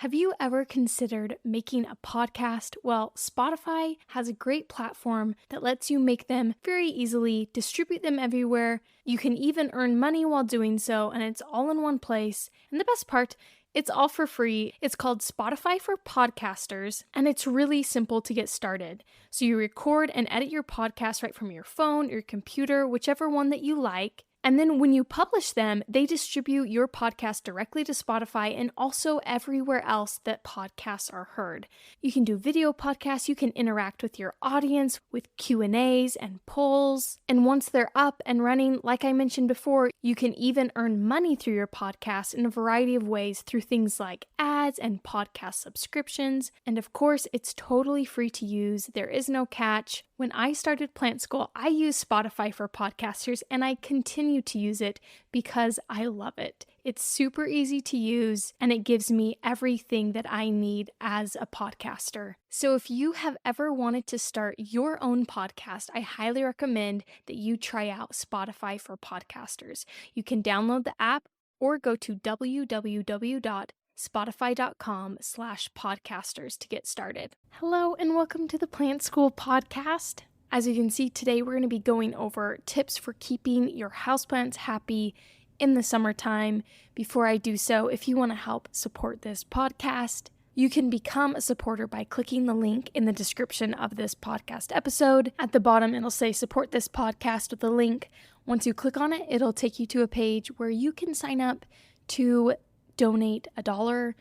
Have you ever considered making a podcast? Well, Spotify has a great platform that lets you make them very easily, distribute them everywhere. You can even earn money while doing so, and it's all in one place. And the best part, it's all for free. It's called Spotify for Podcasters, and it's really simple to get started. So you record and edit your podcast right from your phone, your computer, whichever one that you like. And then when you publish them, they distribute your podcast directly to Spotify and also everywhere else that podcasts are heard. You can do video podcasts, you can interact with your audience with Q&As and polls. And once they're up and running, like I mentioned before, you can even earn money through your podcast in a variety of ways through things like ads and podcast subscriptions. And of course, it's totally free to use. There is no catch. When I started Plant School, I used Spotify for Podcasters, and I continue to use it because I love it. It's super easy to use, and it gives me everything that I need as a podcaster. So if you have ever wanted to start your own podcast, I highly recommend that you try out Spotify for Podcasters. You can download the app or go to www.spotify.com/podcasters to get started. Hello and welcome to the Plant School podcast. As you can see today, we're going to be going over tips for keeping your houseplants happy in the summertime. Before I do so, if you want to help support this podcast, you can become a supporter by clicking the link in the description of this podcast episode. At the bottom, it'll say support this podcast with a link. Once you click on it, it'll take you to a page where you can sign up to donate $1,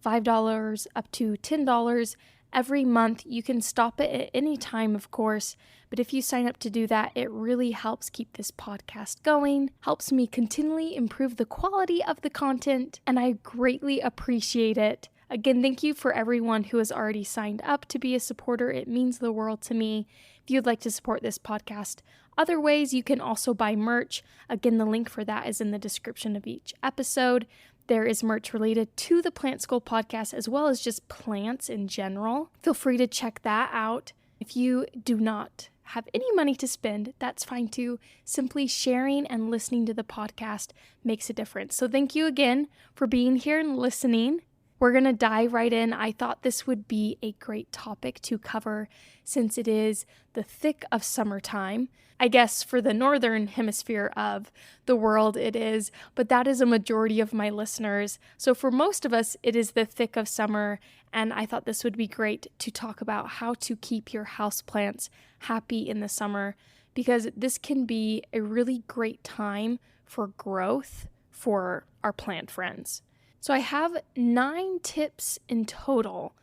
$5, up to $10 every month. You can stop it at any time, of course, but if you sign up to do that, it really helps keep this podcast going, helps me continually improve the quality of the content, and I greatly appreciate it. Again, thank you for everyone who has already signed up to be a supporter. It means the world to me. If you'd like to support this podcast other ways, you can also buy merch. Again, the link for that is in the description of each episode. There is merch related to the Plant School podcast as well as just plants in general. Feel free to check that out. If you do not have any money to spend, that's fine too. Simply sharing and listening to the podcast makes a difference. So thank you again for being here and listening. We're going to dive right in. I thought this would be a great topic to cover since it is the thick of summertime. I guess for the northern hemisphere of the world it is, but that is a majority of my listeners. So for most of us, it is the thick of summer, and I thought this would be great to talk about how to keep your houseplants happy in the summer, because this can be a really great time for growth for our plant friends. So I have 9 tips in total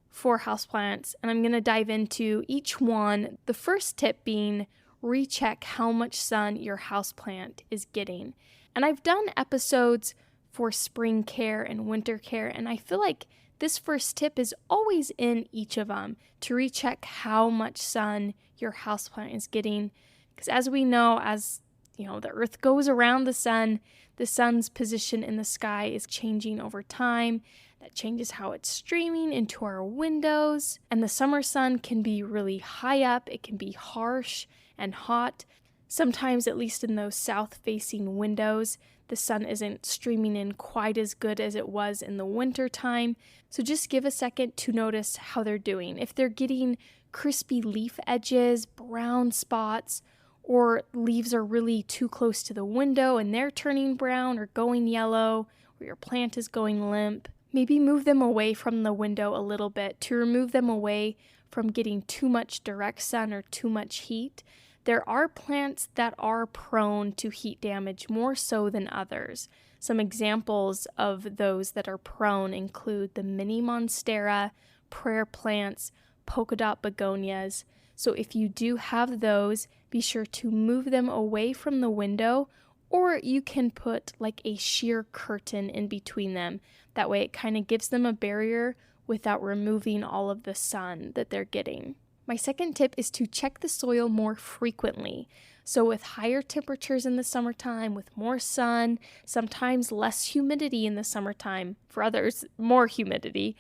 for houseplants, and I'm going to dive into each one. The first tip being recheck how much sun your houseplant is getting. And I've done episodes for spring care and winter care, and I feel like this first tip is always in each of them to recheck how much sun your houseplant is getting. Because as we know, as you know, the earth goes around the sun's position in the sky is changing over time. That changes how it's streaming into our windows. And the summer sun can be really high up. It can be harsh and hot. Sometimes, at least in those south-facing windows, the sun isn't streaming in quite as good as it was in the winter time. So just give a second to notice how they're doing. If they're getting crispy leaf edges, brown spots, or leaves are really too close to the window and they're turning brown or going yellow, or your plant is going limp, maybe move them away from the window a little bit to remove them away from getting too much direct sun or too much heat. There are plants that are prone to heat damage more so than others. Some examples of those that are prone include the mini monstera, prayer plants, polka dot begonias. So if you do have those, be sure to move them away from the window, or you can put like a sheer curtain in between them. That way it kind of gives them a barrier without removing all of the sun that they're getting. My second tip is to check the soil more frequently. So with higher temperatures in the summertime, with more sun, sometimes less humidity in the summertime, for others, more humidity,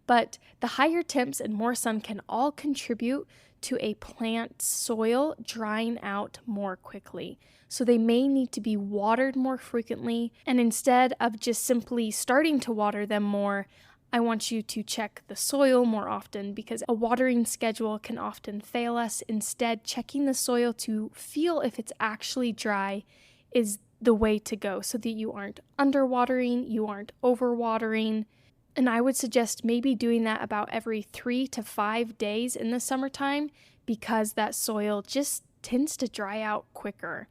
but the higher temps and more sun can all contribute to a plant's soil drying out more quickly. So they may need to be watered more frequently, and instead of just simply starting to water them more, I want you to check the soil more often because a watering schedule can often fail us. Instead, checking the soil to feel if it's actually dry is the way to go so that you aren't underwatering, you aren't overwatering. And I would suggest maybe doing that about every 3 to 5 days in the summertime because that soil just tends to dry out quicker.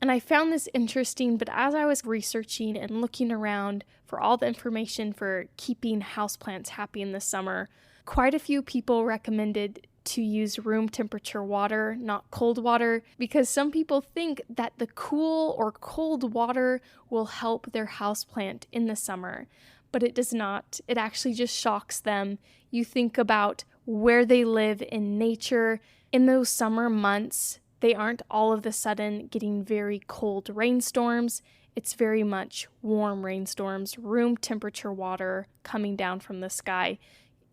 And I found this interesting, but as I was researching and looking around for all the information for keeping houseplants happy in the summer, quite a few people recommended to use room temperature water, not cold water, because some people think that the cool or cold water will help their houseplant in the summer, but it does not. It actually just shocks them. You think about where they live in nature in those summer months. They aren't all of a sudden getting very cold rainstorms. It's very much warm rainstorms, room temperature water coming down from the sky.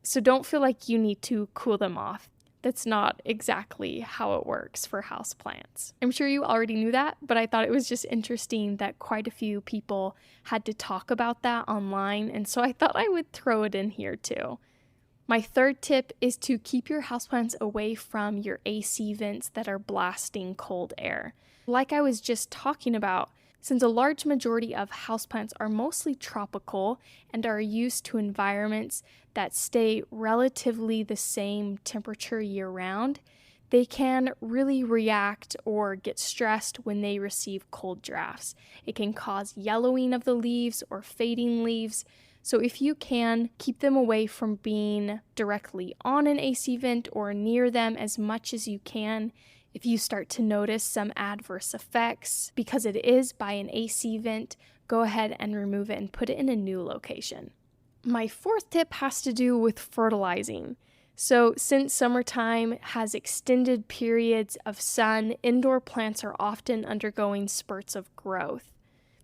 So don't feel like you need to cool them off. That's not exactly how it works for houseplants. I'm sure you already knew that, but I thought it was just interesting that quite a few people had to talk about that online, and so I thought I would throw it in here too. My third tip is to keep your houseplants away from your AC vents that are blasting cold air. Like I was just talking about, since a large majority of houseplants are mostly tropical and are used to environments that stay relatively the same temperature year-round, they can really react or get stressed when they receive cold drafts. It can cause yellowing of the leaves or fading leaves. So if you can, keep them away from being directly on an AC vent or near them as much as you can. If you start to notice some adverse effects because it is by an AC vent, go ahead and remove it and put it in a new location. My fourth tip has to do with fertilizing. So since summertime has extended periods of sun, indoor plants are often undergoing spurts of growth.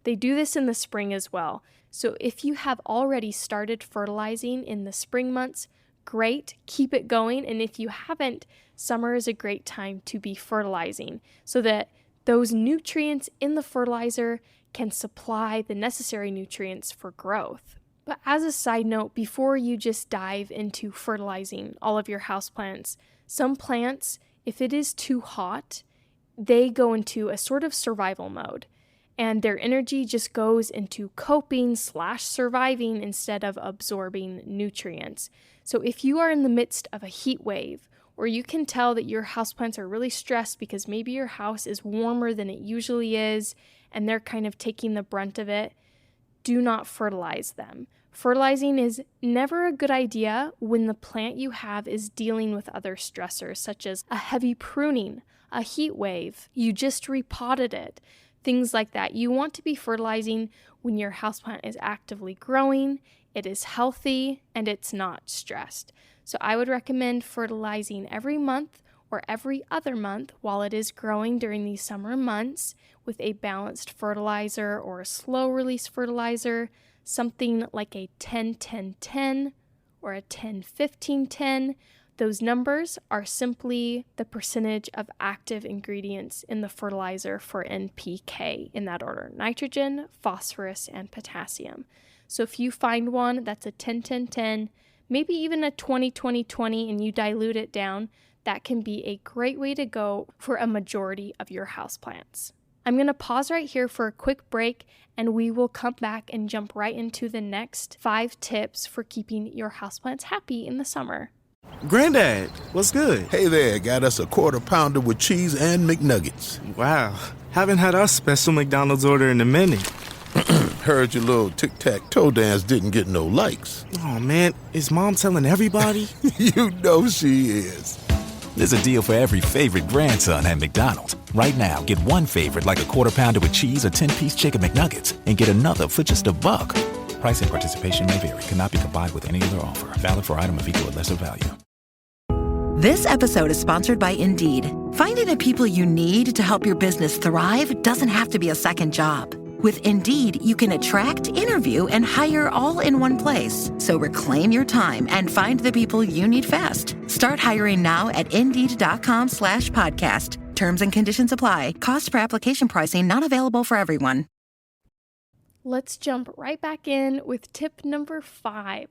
They do this in the spring as well. So if you have already started fertilizing in the spring months, great, keep it going. And if you haven't, summer is a great time to be fertilizing so that those nutrients in the fertilizer can supply the necessary nutrients for growth. But as a side note, before you just dive into fertilizing all of your houseplants, some plants, if it is too hot, they go into a sort of survival mode. And their energy just goes into coping/surviving instead of absorbing nutrients. So if you are in the midst of a heat wave, or you can tell that your houseplants are really stressed because maybe your house is warmer than it usually is, and they're kind of taking the brunt of it, do not fertilize them. Fertilizing is never a good idea when the plant you have is dealing with other stressors, such as a heavy pruning, a heat wave, you just repotted it. Things like that. You want to be fertilizing when your houseplant is actively growing, it is healthy, and it's not stressed. So I would recommend fertilizing every month or every other month while it is growing during these summer months with a balanced fertilizer or a slow release fertilizer, something like a 10-10-10 or a 10-15-10. Those numbers are simply the percentage of active ingredients in the fertilizer for NPK in that order: nitrogen, phosphorus, and potassium. So if you find one that's a 10-10-10, maybe even a 20-20-20, and you dilute it down, that can be a great way to go for a majority of your houseplants. I'm going to pause right here for a quick break, and we will come back and jump right into the next 5 tips for keeping your houseplants happy in the summer. Granddad, what's good? Hey there, got us a quarter pounder with cheese and McNuggets. Wow, haven't had our special McDonald's order in a minute. Heard your little tic-tac-toe dance didn't get no likes. Oh man, is Mom telling everybody? You know she is. There's a deal for every favorite grandson at McDonald's. Right now, get one favorite like a quarter pounder with cheese or 10-piece chicken McNuggets and get another for just $1. Price and participation may vary. Cannot be combined with any other offer. Valid for item of equal or lesser value. This episode is sponsored by Indeed. Finding the people you need to help your business thrive doesn't have to be a second job. With Indeed, you can attract, interview, and hire all in one place. So reclaim your time and find the people you need fast. Start hiring now at Indeed.com/podcast. Terms and conditions apply. Cost per application pricing not available for everyone. Let's jump right back in with tip number 5.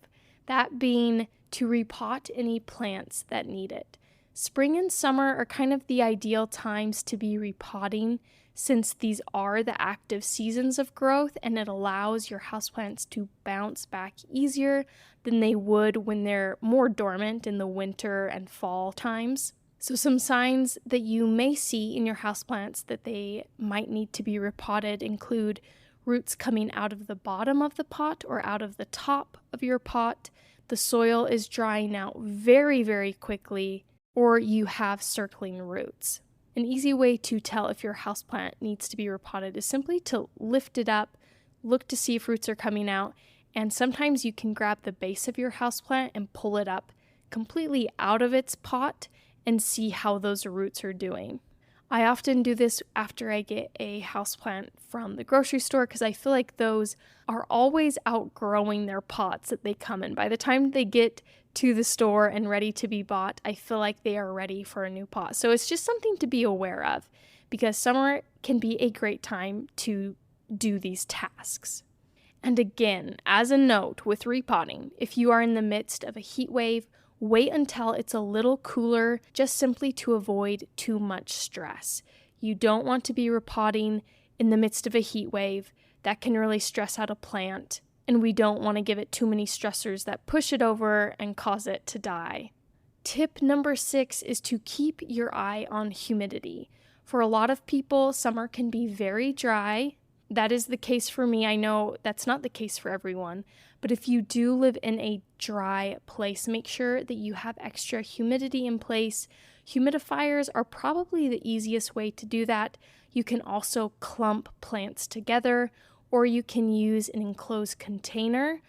that being to repot any plants that need it. Spring and summer are kind of the ideal times to be repotting, since these are the active seasons of growth, and it allows your houseplants to bounce back easier than they would when they're more dormant in the winter and fall times. So some signs that you may see in your houseplants that they might need to be repotted include roots coming out of the bottom of the pot or out of the top of your pot. The soil is drying out very, very quickly, or you have circling roots. An easy way to tell if your houseplant needs to be repotted is simply to lift it up, look to see if roots are coming out, and sometimes you can grab the base of your houseplant and pull it up completely out of its pot and see how those roots are doing. I often do this after I get a houseplant from the grocery store because I feel like those are always outgrowing their pots that they come in. By the time they get to the store and ready to be bought, I feel like they are ready for a new pot. So it's just something to be aware of, because summer can be a great time to do these tasks. And again, as a note with repotting, if you are in the midst of a heat wave, wait until it's a little cooler, just simply to avoid too much stress. You don't want to be repotting in the midst of a heat wave. That can really stress out a plant, and we don't want to give it too many stressors that push it over and cause it to die. Tip number 6 is to keep your eye on humidity. For a lot of people, summer can be very dry. That is the case for me. I know that's not the case for everyone, but if you do live in a dry place, make sure that you have extra humidity in place. Humidifiers are probably the easiest way to do that. You can also clump plants together, or you can use an enclosed container.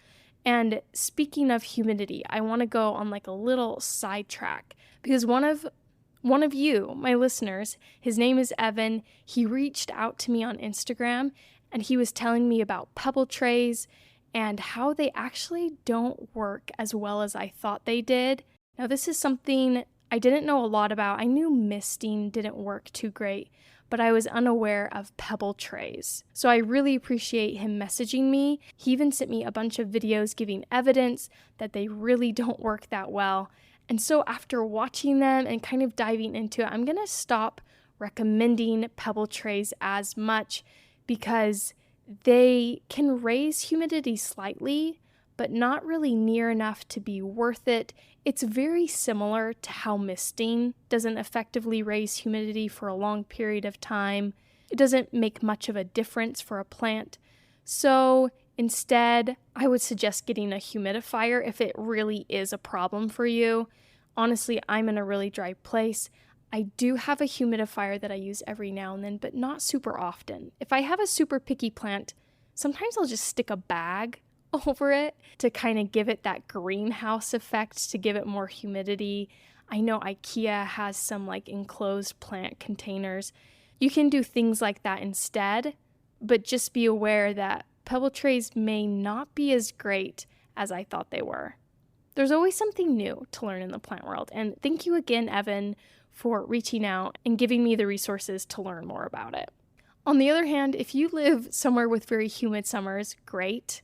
And speaking of humidity, I want to go on like a little sidetrack, because one of you, my listeners, his name is Evan. He reached out to me on Instagram and he was telling me about pebble trays and how they actually don't work as well as I thought they did. Now, this is something I didn't know a lot about. I knew misting didn't work too great, but I was unaware of pebble trays. So I really appreciate him messaging me. He even sent me a bunch of videos giving evidence that they really don't work that well. And so after watching them and kind of diving into it, I'm going to stop recommending pebble trays as much, because they can raise humidity slightly, but not really near enough to be worth it. It's very similar to how misting doesn't effectively raise humidity for a long period of time. It doesn't make much of a difference for a plant. So instead, I would suggest getting a humidifier if it really is a problem for you. Honestly, I'm in a really dry place. I do have a humidifier that I use every now and then, but not super often. If I have a super picky plant, sometimes I'll just stick a bag over it to kind of give it that greenhouse effect, to give it more humidity. I know IKEA has some like enclosed plant containers. You can do things like that instead, but just be aware that pebble trays may not be as great as I thought they were. There's always something new to learn in the plant world, and thank you again, Evan, for reaching out and giving me the resources to learn more about it. On the other hand, if you live somewhere with very humid summers, great.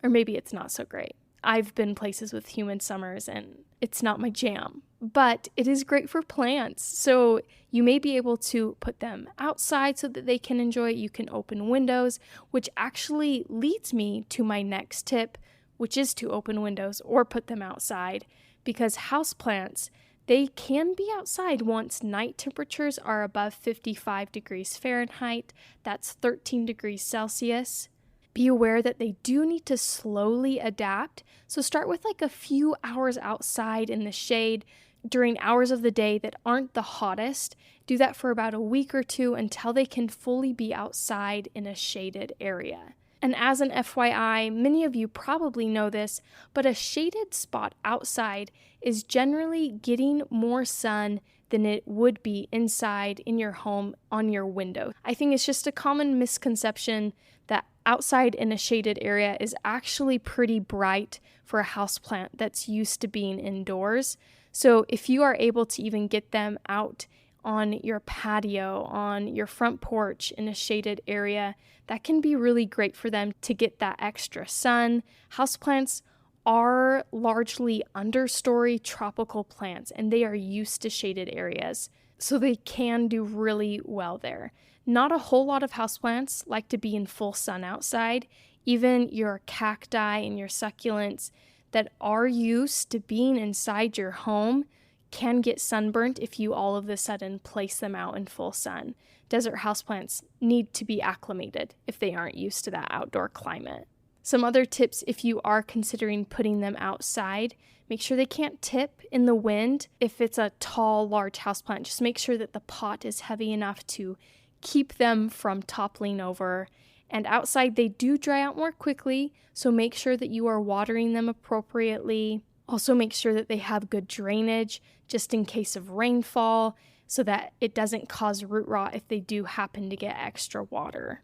Or maybe it's not so great. I've been places with humid summers and it's not my jam, but it is great for plants. So you may be able to put them outside so that they can enjoy it. You can open windows, which actually leads me to my next tip, which is to open windows or put them outside, because houseplants, they can be outside once night temperatures are above 55 degrees Fahrenheit. That's 13 degrees Celsius. Be aware that they do need to slowly adapt. So start with like a few hours outside in the shade during hours of the day that aren't the hottest. Do that for about a week or two until they can fully be outside in a shaded area. And as an FYI, many of you probably know this, but a shaded spot outside is generally getting more sun than it would be inside in your home on your window. I think it's just a common misconception that outside in a shaded area is actually pretty bright for a houseplant that's used to being indoors. So if you are able to even get them out on your patio, on your front porch in a shaded area, that can be really great for them to get that extra sun. Houseplants are largely understory tropical plants, and they are used to shaded areas, so they can do really well there. Not a whole lot of houseplants like to be in full sun outside. Even your cacti and your succulents that are used to being inside your home can get sunburnt if you all of a sudden place them out in full sun. Desert houseplants need to be acclimated if they aren't used to that outdoor climate. Some other tips if you are considering putting them outside: make sure they can't tip in the wind. If it's a tall, large houseplant, just make sure that the pot is heavy enough to keep them from toppling over. And outside, they do dry out more quickly, so make sure that you are watering them appropriately. Also, make sure that they have good drainage just in case of rainfall, so that it doesn't cause root rot if they do happen to get extra water.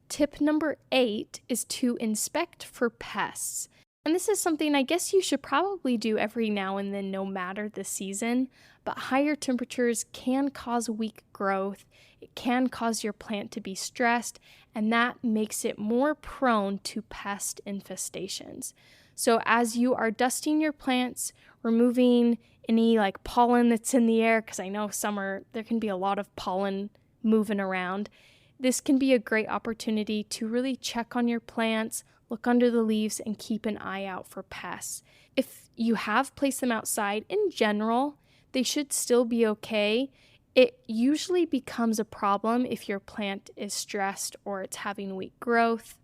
Tip number 8 is to inspect for pests. And this is something I guess you should probably do every now and then, no matter the season, but higher temperatures can cause weak growth. It can cause your plant to be stressed, and that makes it more prone to pest infestations. So as you are dusting your plants, removing any pollen that's in the air, because I know summer there can be a lot of pollen moving around, this can be a great opportunity to really check on your plants, look under the leaves, and keep an eye out for pests. If you have placed them outside, in general, they should still be okay. It usually becomes a problem if your plant is stressed or it's having weak growth.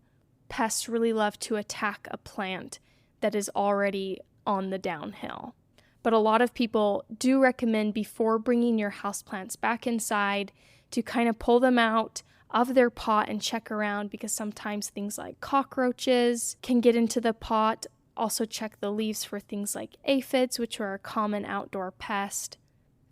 Pests really love to attack a plant that is already on the downhill. But a lot of people do recommend, before bringing your houseplants back inside, to kind of pull them out of their pot and check around, because sometimes things like cockroaches can get into the pot. Also check the leaves for things like aphids, which are a common outdoor pest.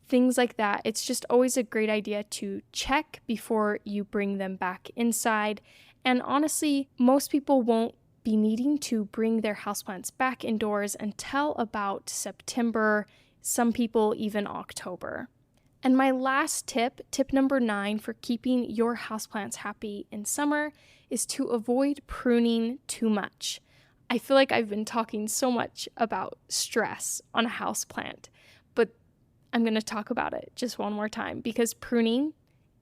Things like that. It's just always a great idea to check before you bring them back inside. And honestly, most people won't be needing to bring their houseplants back indoors until about September, some people even October. And my last tip, tip number 9 for keeping your houseplants happy in summer, is to avoid pruning too much. I feel like I've been talking so much about stress on a houseplant, but I'm going to talk about it just one more time, because pruning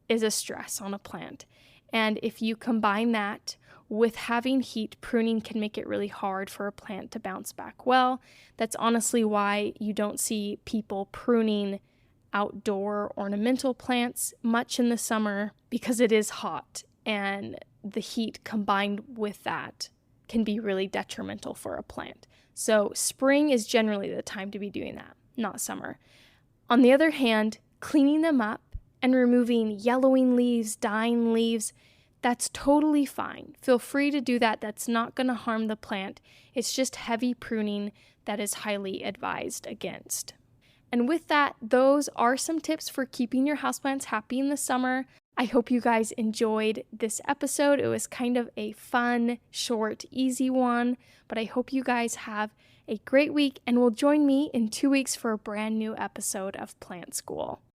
is a stress on a plant. And if you combine that with having heat, pruning can make it really hard for a plant to bounce back well. That's honestly why you don't see people pruning outdoor ornamental plants much in the summer, because it is hot, and the heat combined with that can be really detrimental for a plant. So spring is generally the time to be doing that, not summer. On the other hand, cleaning them up and removing yellowing leaves, dying leaves, that's totally fine. Feel free to do that. That's not going to harm the plant. It's just heavy pruning that is highly advised against. And with that, those are some tips for keeping your houseplants happy in the summer. I hope you guys enjoyed this episode. It was kind of a fun, short, easy one, but I hope you guys have a great week and will join me in 2 weeks for a brand new episode of Plant School.